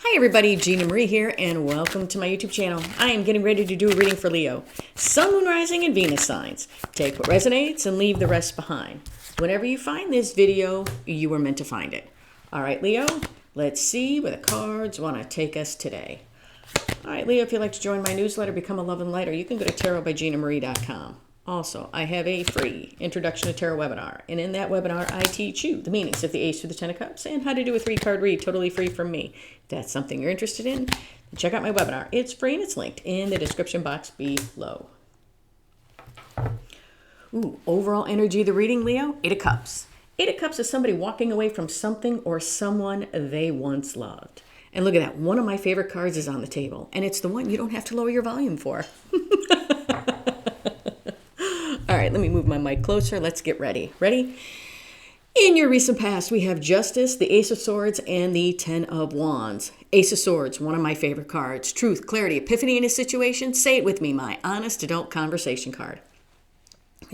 Hi everybody, Gina Marie here, and welcome to my YouTube channel. I am getting ready to do a reading for Leo. Sun, Moon, Rising, and Venus signs. Take what resonates and leave the rest behind. Whenever you find this video, you were meant to find it. All right, Leo, let's see where the cards want to take us today. All right, Leo, if you'd like to join my newsletter, become a love and lighter, you can go to tarotbyginamarie.com. Also, I have a free Introduction to Tarot webinar, and in that webinar, I teach you the meanings of the Ace through the Ten of Cups and how to do a 3-card read totally free from me. If that's something you're interested in, then check out my webinar. It's free and it's linked in the description box below. Ooh, overall energy of the reading, Leo, 8 of Cups. 8 of Cups is somebody walking away from something or someone they once loved. And look at that, one of my favorite cards is on the table, and it's the one you don't have to lower your volume for. All right, let me move my mic closer. Let's get ready. Ready? In your recent past, we have Justice, the Ace of Swords, and the Ten of Wands. Ace of Swords, one of my favorite cards. Truth, clarity, epiphany in a situation. Say it with me, my honest adult conversation card.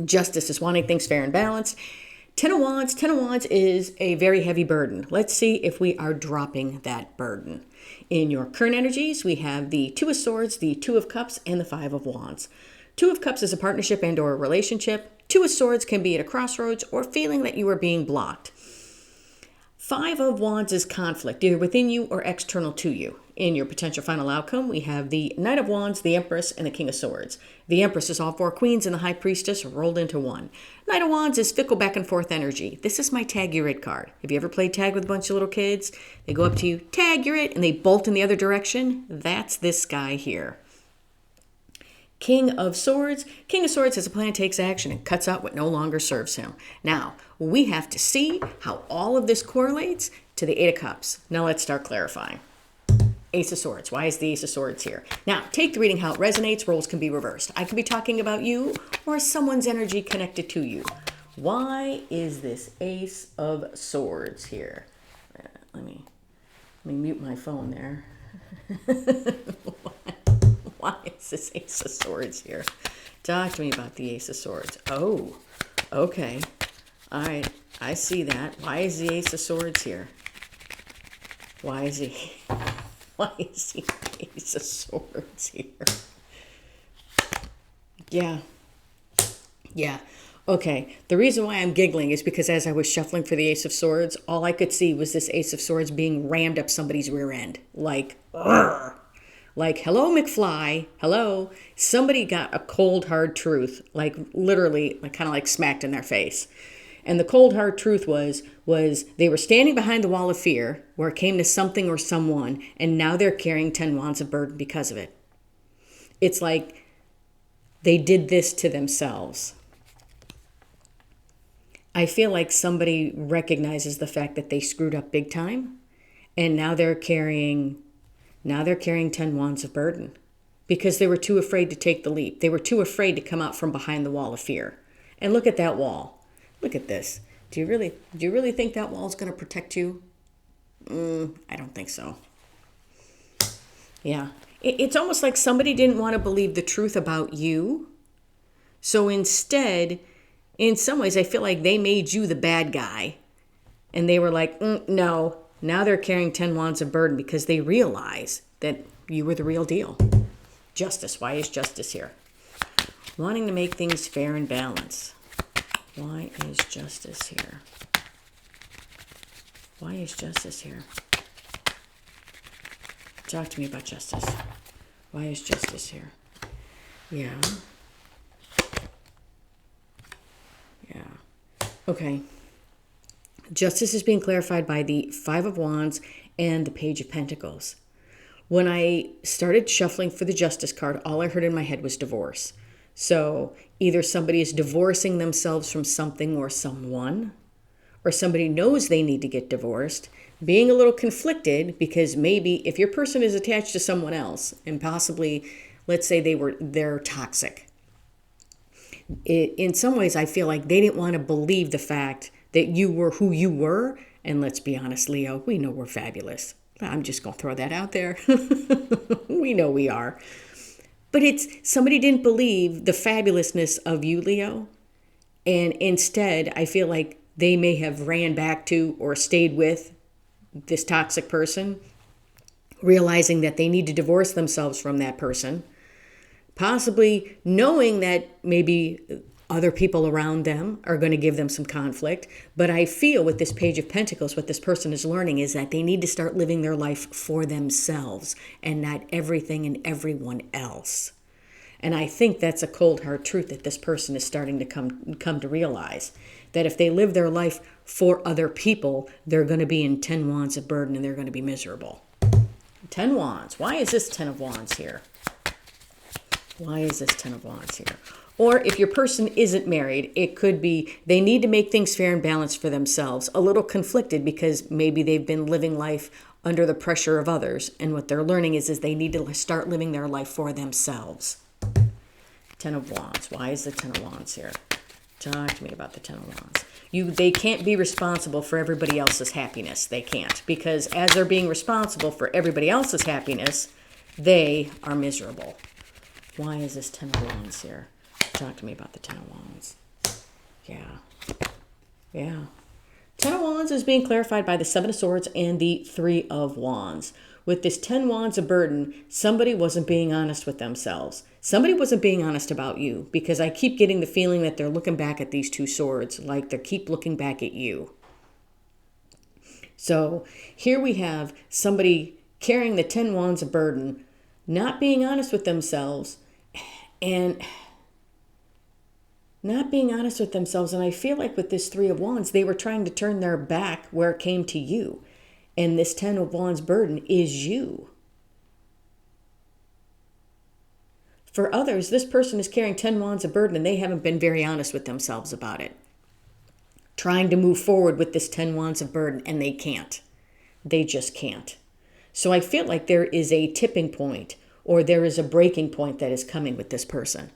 Justice is wanting things fair and balanced. Ten of Wands. Ten of Wands is a very heavy burden. Let's see if we are dropping that burden. In your current energies, we have the Two of Swords, the Two of Cups, and the Five of Wands. Two of Cups is a partnership and or a relationship. Two of Swords can be at a crossroads or feeling that you are being blocked. Five of Wands is conflict, either within you or external to you. In your potential final outcome, we have the Knight of Wands, the Empress, and the King of Swords. The Empress is all four queens and the High Priestess rolled into one. Knight of Wands is fickle back and forth energy. This is my tag you're it card. Have you ever played tag with a bunch of little kids? They go up to you, tag you're it, and they bolt in the other direction? That's this guy here. King of Swords. King of Swords is a plan takes action and cuts out what no longer serves him. Now, we have to see how all of this correlates to the Eight of Cups. Now let's start clarifying. Ace of Swords. Why is the Ace of Swords here? Now, take the reading how it resonates. Roles can be reversed. I could be talking about you or someone's energy connected to you. Why is this Ace of Swords here? Let me mute my phone there. Why is this Ace of Swords here? Talk to me about the Ace of Swords. Oh, okay. All right, I see that. Why is the Ace of Swords here? Why is the Ace of Swords here? Yeah. Okay, the reason why I'm giggling is because as I was shuffling for the Ace of Swords, all I could see was this Ace of Swords being rammed up somebody's rear end. Like, "Urgh." Like, hello, McFly. Hello. Somebody got a cold, hard truth, like literally, like kind of like smacked in their face. And the cold, hard truth was they were standing behind the wall of fear where it came to something or someone, and now they're carrying 10 wands of burden because of it. It's like they did this to themselves. I feel like somebody recognizes the fact that they screwed up big time, and now they're carrying 10 wands of burden because they were too afraid to take the leap. They were too afraid to come out from behind the wall of fear. And look at that wall. Look at this. Do you really think that wall is going to protect you? I don't think so. Yeah. It's almost like somebody didn't want to believe the truth about you. So instead, in some ways, I feel like they made you the bad guy. And they were like, no. Now they're carrying 10 wands of burden because they realize that you were the real deal. Justice. Why is Justice here? Wanting to make things fair and balanced. Why is Justice here? Why is Justice here? Talk to me about Justice. Why is Justice here? Yeah. Okay. Justice is being clarified by the Five of Wands and the Page of Pentacles. When I started shuffling for the Justice card, all I heard in my head was divorce. So either somebody is divorcing themselves from something or someone, or somebody knows they need to get divorced, being a little conflicted because maybe if your person is attached to someone else and possibly, let's say they're toxic. In some ways, I feel like they didn't want to believe the fact that you were who you were. And let's be honest, Leo, we know we're fabulous. I'm just going to throw that out there. We know we are. But it's somebody didn't believe the fabulousness of you, Leo. And instead, I feel like they may have ran back to or stayed with this toxic person realizing that they need to divorce themselves from that person, possibly knowing that maybe other people around them are going to give them some conflict. But I feel with this Page of Pentacles, what this person is learning is that they need to start living their life for themselves and not everything and everyone else. And I think that's a cold hard truth that this person is starting to come to realize, that if they live their life for other people, they're going to be in 10 wands of burden and they're going to be miserable. 10 wands. Why is this 10 of wands here? Why is this 10 of wands here? Or if your person isn't married, it could be they need to make things fair and balanced for themselves. A little conflicted because maybe they've been living life under the pressure of others. And what they're learning is they need to start living their life for themselves. 10 of wands. Why is the 10 of wands here? Talk to me about the 10 of wands. They can't be responsible for everybody else's happiness. They can't. Because as they're being responsible for everybody else's happiness, they are miserable. Why is this 10 of wands here? Talk to me about the 10 of wands. Yeah. 10 of wands is being clarified by the 7 of swords and the 3 of wands. With this 10 wands of burden, somebody wasn't being honest with themselves. Somebody wasn't being honest about you, because I keep getting the feeling that they're looking back at these 2 swords, like they keep looking back at you. So here we have somebody carrying the 10 wands of burden, not being honest with themselves, and not being honest with themselves. And I feel like with this 3 of wands, they were trying to turn their back where it came to you. And this 10 of wands burden is you. For others, this person is carrying 10 wands of burden and they haven't been very honest with themselves about it. Trying to move forward with this 10 wands of burden and they can't. They just can't. So I feel like there is a tipping point, or there is a breaking point that is coming with this person.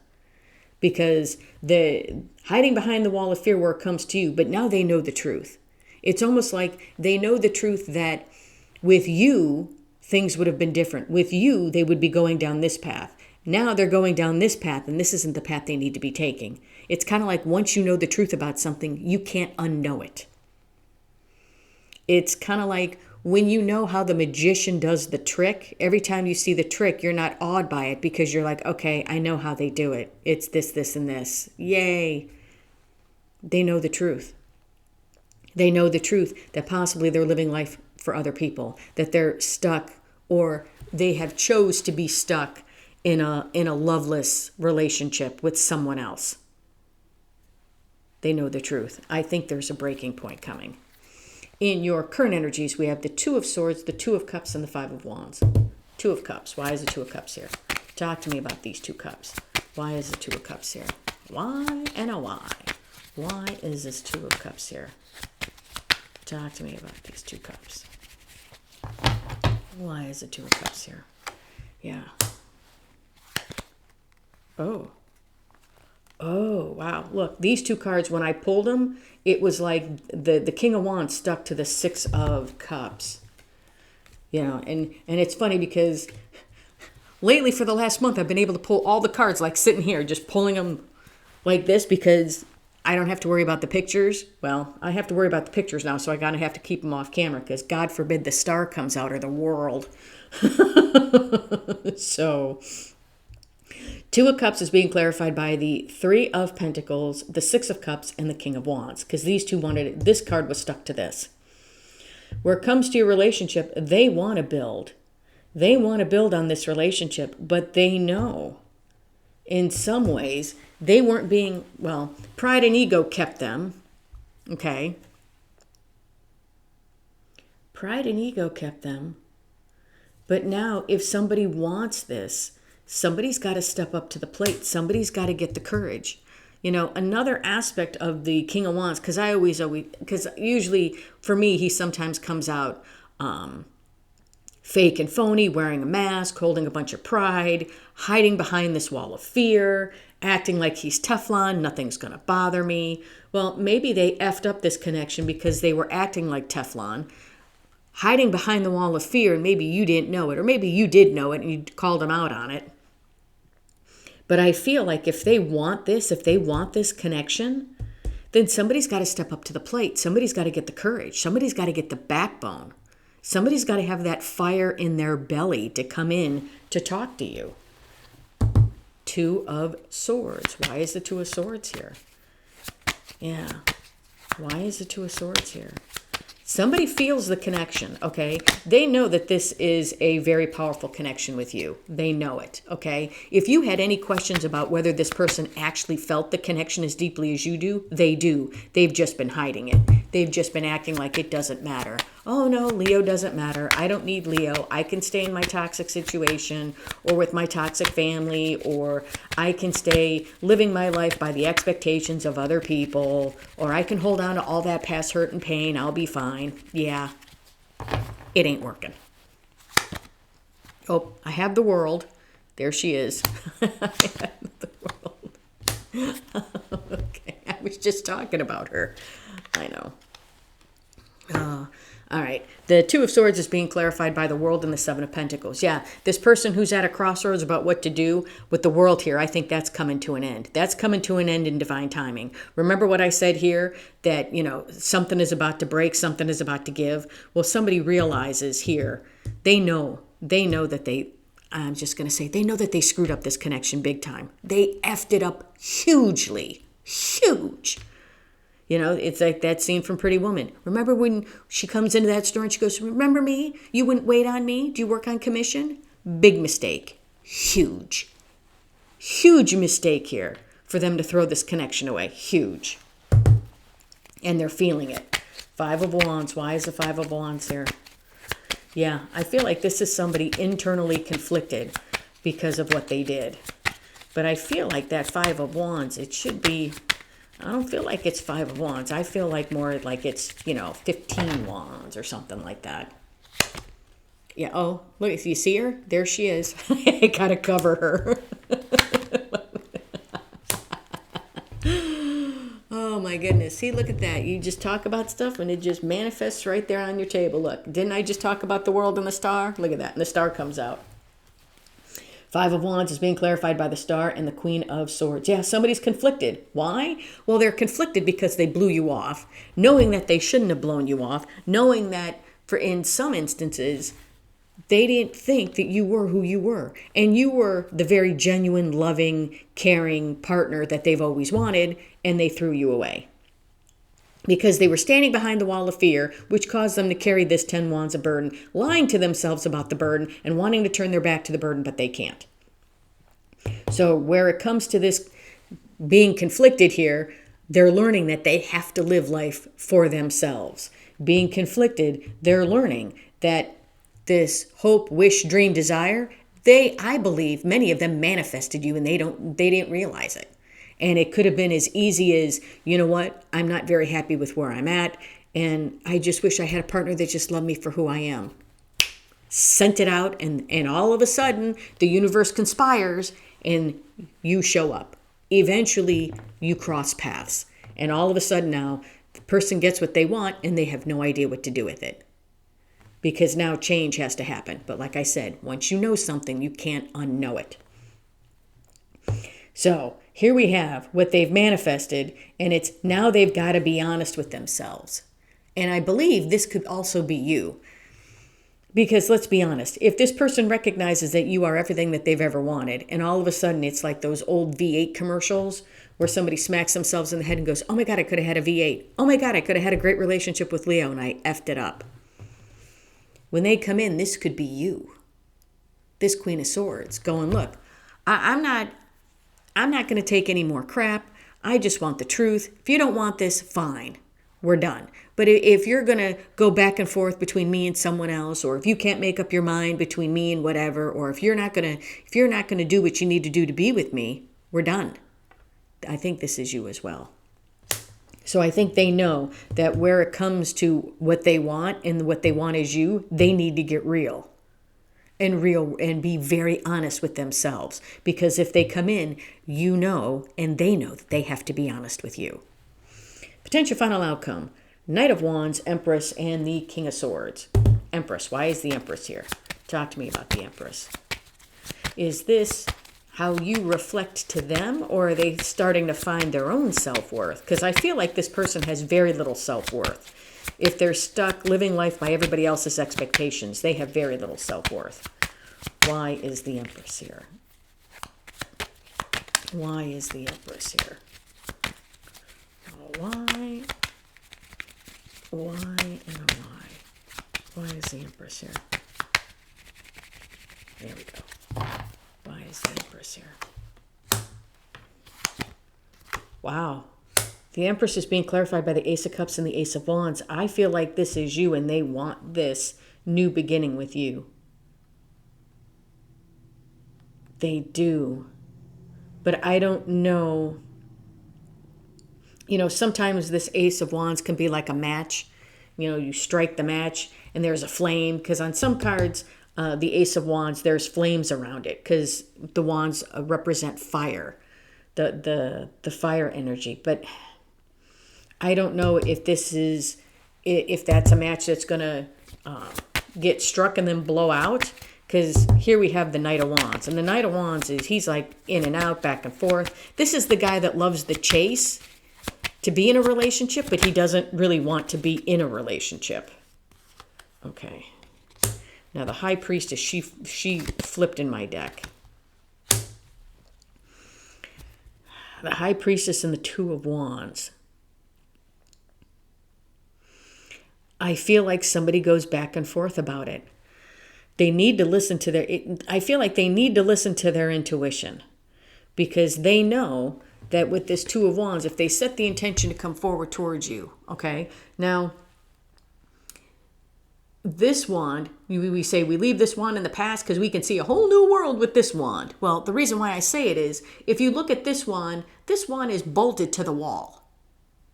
Because the hiding behind the wall of fear where it comes to you, but now they know the truth. It's almost like they know the truth that with you, things would have been different. With you, they would be going down this path. Now they're going down this path, and this isn't the path they need to be taking. It's kind of like once you know the truth about something, you can't unknow it. It's kind of like when you know how the magician does the trick, every time you see the trick, you're not awed by it because you're like, okay, I know how they do it. It's this, this, and this. Yay. They know the truth. They know the truth that possibly they're living life for other people, that they're stuck, or they have chose to be stuck in a loveless relationship with someone else. They know the truth. I think there's a breaking point coming. In your current energies, we have the 2 of swords, the 2 of cups, and the 5 of wands. 2 of cups. Why is the 2 of cups here? Talk to me about these 2 cups. Why is the 2 of cups here? Why and a why? Why is this 2 of cups here? Talk to me about these 2 cups. Why is the 2 of cups here? Yeah. Oh, wow. Look, these 2 cards, when I pulled them, it was like the King of Wands stuck to the 6 of Cups. You know, and it's funny because lately for the last month, I've been able to pull all the cards, like sitting here, just pulling them like this because I don't have to worry about the pictures. Well, I have to worry about the pictures now, so I gotta have to keep them off camera because God forbid the star comes out or the world. So 2 of Cups is being clarified by the 3 of Pentacles, the 6 of Cups, and the King of Wands, because these 2 wanted it. This card was stuck to this. Where it comes to your relationship, they want to build. They want to build on this relationship, but they know in some ways they weren't being, well, pride and ego kept them, okay? Pride and ego kept them. But now if somebody wants this, somebody's got to step up to the plate. Somebody's got to get the courage. You know, another aspect of the King of Wands, because usually for me, he sometimes comes out fake and phony, wearing a mask, holding a bunch of pride, hiding behind this wall of fear, acting like he's Teflon, nothing's going to bother me. Well, maybe they effed up this connection because they were acting like Teflon, hiding behind the wall of fear, and maybe you didn't know it, or maybe you did know it and you called them out on it. But I feel like if they want this connection, then somebody's got to step up to the plate. Somebody's got to get the courage. Somebody's got to get the backbone. Somebody's got to have that fire in their belly to come in to talk to you. Two of Swords. Why is the Two of Swords here? Yeah. Why is the Two of Swords here? Somebody feels the connection, okay? They know that this is a very powerful connection with you. They know it, okay? If you had any questions about whether this person actually felt the connection as deeply as you do, they do. They've just been hiding it. They've just been acting like it doesn't matter. Oh no, Leo doesn't matter. I don't need Leo. I can stay in my toxic situation or with my toxic family, or I can stay living my life by the expectations of other people, or I can hold on to all that past hurt and pain. I'll be fine. Yeah, it ain't working. Oh, I have the World. There she is. I have the World. Okay, I was just talking about her. I know. All right. The Two of Swords is being clarified by the World and the Seven of Pentacles. Yeah, this person who's at a crossroads about what to do with the World here, I think that's coming to an end. That's coming to an end in divine timing. Remember what I said here, that, you know, something is about to break, something is about to give. Well, somebody realizes here, they know that I'm just going to say, they know that they screwed up this connection big time. They effed it up hugely, huge. You know, it's like that scene from Pretty Woman. Remember when she comes into that store and she goes, remember me? You wouldn't wait on me? Do you work on commission? Big mistake. Huge. Huge mistake here for them to throw this connection away. Huge. And they're feeling it. Five of Wands. Why is the Five of Wands here? Yeah, I feel like this is somebody internally conflicted because of what they did. But I feel like that Five of Wands, it should be... I don't feel like it's Five of Wands. I feel like more like it's, 15 Wands or something like that. Yeah, oh, look, you see her? There she is. I gotta cover her. Oh my goodness. See, look at that. You just talk about stuff and it just manifests right there on your table. Look, didn't I just talk about the World and the Star? Look at that. And the Star comes out. Five of Wands is being clarified by the Star and the Queen of Swords. Yeah, somebody's conflicted. Why? Well, they're conflicted because they blew you off, knowing that they shouldn't have blown you off, knowing that in some instances, they didn't think that you were who you were. And you were the very genuine, loving, caring partner that they've always wanted, and they threw you away. Because they were standing behind the wall of fear, which caused them to carry this 10 Wands of burden, lying to themselves about the burden and wanting to turn their back to the burden, but they can't. So where it comes to this being conflicted here, they're learning that they have to live life for themselves. Being conflicted, they're learning that this hope, wish, dream, desire, I believe many of them manifested you and they didn't realize it. And it could have been as easy as, you know what, I'm not very happy with where I'm at, and I just wish I had a partner that just loved me for who I am. Sent it out, and all of a sudden, the universe conspires, and you show up. Eventually, you cross paths. And all of a sudden now, the person gets what they want, and they have no idea what to do with it. Because now change has to happen. But like I said, once you know something, you can't unknow it. So here we have what they've manifested, and it's now they've got to be honest with themselves. And I believe this could also be you. Because let's be honest, if this person recognizes that you are everything that they've ever wanted, and all of a sudden it's like those old V8 commercials where somebody smacks themselves in the head and goes, oh my God, I could have had a V8. Oh my God, I could have had a great relationship with Leo and I effed it up. When they come in, this could be you. This Queen of Swords going, look, I'm not going to take any more crap. I just want the truth. If you don't want this, fine. We're done. But if you're going to go back and forth between me and someone else, or if you can't make up your mind between me and whatever, or if you're not going to do what you need to do to be with me, we're done. I think this is you as well. So I think they know that where it comes to what they want and what they want is you, they need to get real and be very honest with themselves. Because if they come in, you know, and they know that they have to be honest with you. Potential final outcome. Knight of Wands, Empress, and the King of Swords. Empress. Why is the Empress here? Talk to me about the Empress. Is this how you reflect to them, or are they starting to find their own self-worth? Because I feel like this person has very little self-worth. If they're stuck living life by everybody else's expectations, they have very little self-worth. Why is the Empress here? Why is the Empress here? Why? Why and why? Why is the Empress here? There we go. Why is the Empress here? Wow. The Empress is being clarified by the Ace of Cups and the Ace of Wands. I feel like this is you and they want this new beginning with you. They do. But I don't know. You know, sometimes this Ace of Wands can be like a match. You know, you strike the match and there's a flame. Because on some cards, the Ace of Wands, there's flames around it. Because the wands represent fire. The fire energy. But I don't know if this is, if that's a match that's going to get struck and then blow out. Because here we have the Knight of Wands. And the Knight of Wands is, he's like in and out, back and forth. This is the guy that loves the chase to be in a relationship, but he doesn't really want to be in a relationship. Okay. Now the High Priestess, she flipped in my deck. The High Priestess and the Two of Wands. I feel like somebody goes back and forth about it. They need to listen to their, I feel like they need to listen to their intuition, because they know that with this Two of Wands, if they set the intention to come forward towards you, okay? Now, this wand, we say we leave this wand in the past because we can see a whole new world with this wand. Well, the reason why I say it is, if you look at this wand is bolted to the wall,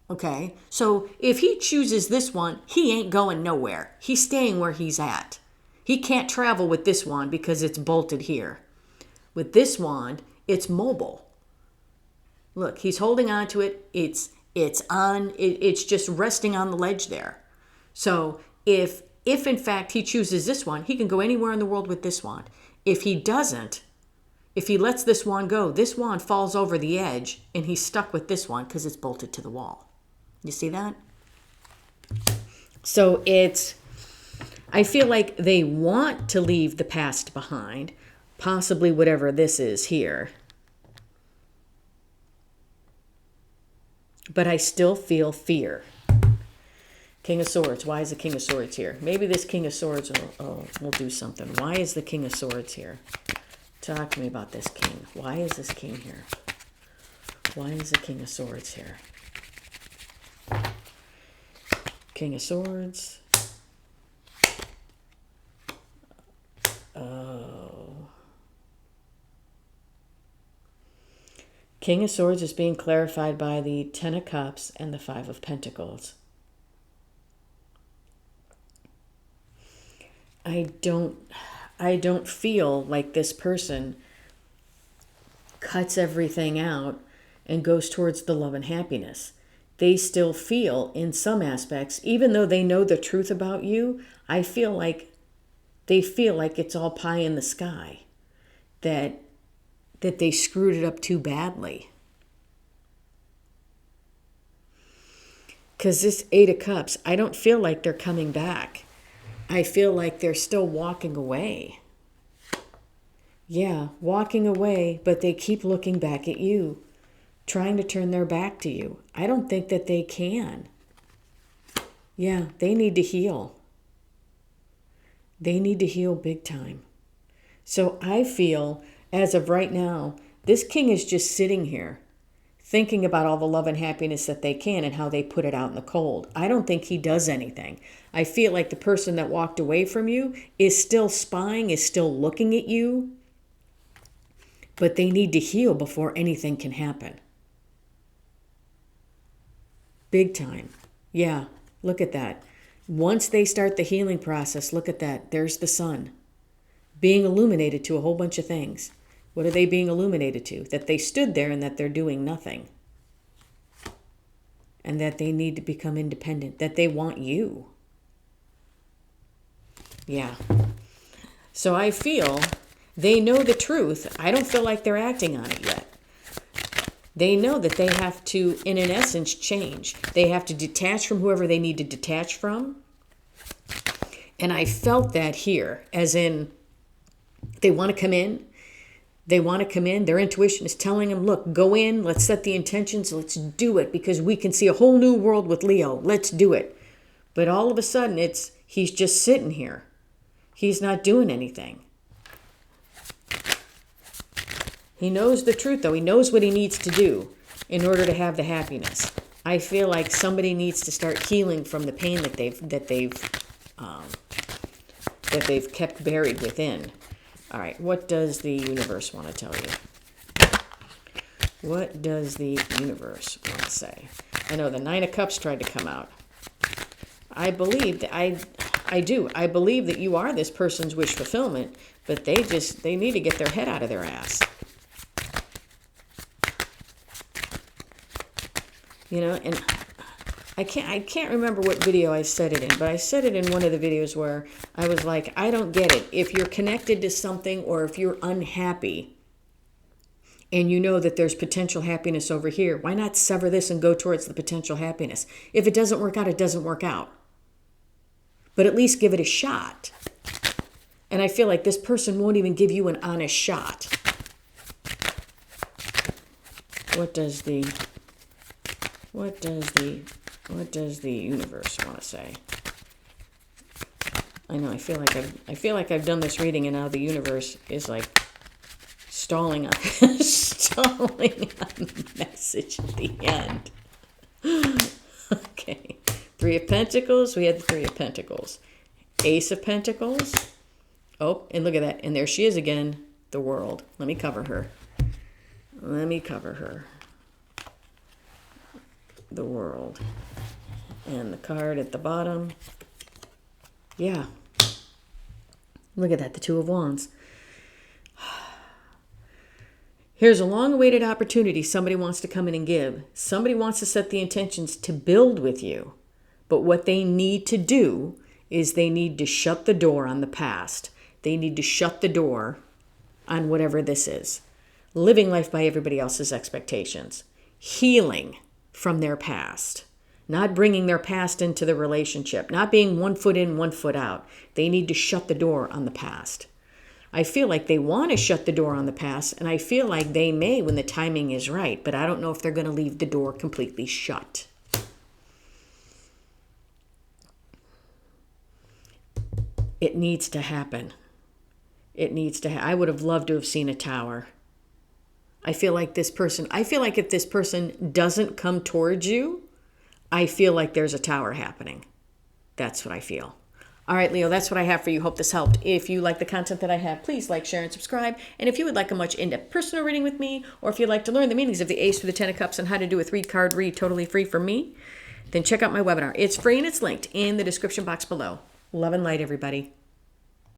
okay? So if he chooses this one, he ain't going nowhere. He's staying where he's at. He can't travel with this wand because it's bolted here. With this wand, it's mobile. Look, he's holding on to it. It's just resting on the ledge there. So if in fact he chooses this one, he can go anywhere in the world with this wand. If he doesn't, if he lets this wand go, this wand falls over the edge and he's stuck with this one because it's bolted to the wall. You see that? So I feel like they want to leave the past behind, possibly whatever this is here. But I still feel fear. King of Swords. Why is the King of Swords here? Maybe this King of Swords will do something. Why is the King of Swords here? Talk to me about this King. Why is this King here? Why is the King of Swords here? King of Swords. Oh. King of Swords is being clarified by the Ten of Cups and the Five of Pentacles. I don't feel like this person cuts everything out and goes towards the love and happiness. They still feel in some aspects, even though they know the truth about you, I feel like they feel like it's all pie in the sky, that they screwed it up too badly. Because this Eight of Cups, I don't feel like they're coming back. I feel like they're still walking away. Yeah, walking away, but they keep looking back at you, trying to turn their back to you. I don't think that they can. Yeah, they need to heal. They need to heal big time. So I feel, as of right now, this king is just sitting here thinking about all the love and happiness that they can and how they put it out in the cold. I don't think he does anything. I feel like the person that walked away from you is still spying, is still looking at you, but they need to heal before anything can happen. Big time. Yeah, look at that. Once they start the healing process, look at that. There's the sun being illuminated to a whole bunch of things. What are they being illuminated to? That they stood there and that they're doing nothing. And that they need to become independent. That they want you. Yeah. So I feel they know the truth. I don't feel like they're acting on it yet. They know that they have to, in an essence, change. They have to detach from whoever they need to detach from. And I felt that here, as in they want to come in. They want to come in. Their intuition is telling them, look, go in. Let's set the intentions. Let's do it because we can see a whole new world with Leo. Let's do it. But all of a sudden, he's just sitting here. He's not doing anything. He knows the truth, though. He knows what he needs to do in order to have the happiness. I feel like somebody needs to start healing from the pain that they've kept buried within. All right, what does the universe want to tell you? What does the universe want to say? I know the Nine of Cups tried to come out. I believe that I do. I believe that you are this person's wish fulfillment, but they need to get their head out of their ass. You know, and I can't remember what video I said it in, but I said it in one of the videos where I was like, I don't get it. If you're connected to something or if you're unhappy and you know that there's potential happiness over here, why not sever this and go towards the potential happiness? If it doesn't work out, it doesn't work out. But at least give it a shot. And I feel like this person won't even give you an honest shot. What does the universe want to say? I know. I feel like I've done this reading, and now the universe is like stalling on the message at the end. Okay, Three of Pentacles. We had the Three of Pentacles, Ace of Pentacles. Oh, and look at that. And there she is again. The World. Let me cover her. The World. And the card at the bottom. Yeah. Look at that, the Two of Wands. Here's a long-awaited opportunity somebody wants to come in and give. Somebody wants to set the intentions to build with you. But what they need to do is they need to shut the door on the past. They need to shut the door on whatever this is. Living life by everybody else's expectations. Healing from their past. Not bringing their past into the relationship. Not being 1 foot in, 1 foot out. They need to shut the door on the past. I feel like they want to shut the door on the past, and I feel like they may when the timing is right, but I don't know if they're going to leave the door completely shut. It needs to happen. I would have loved to have seen a tower. I feel like if this person doesn't come towards you, I feel like there's a tower happening. That's what I feel. All right, Leo, that's what I have for you. Hope this helped. If you like the content that I have, please like, share, and subscribe. And if you would like a much in-depth personal reading with me, or if you'd like to learn the meanings of the Ace through the Ten of Cups and how to do a 3-card read totally free from me, then check out my webinar. It's free and it's linked in the description box below. Love and light, everybody.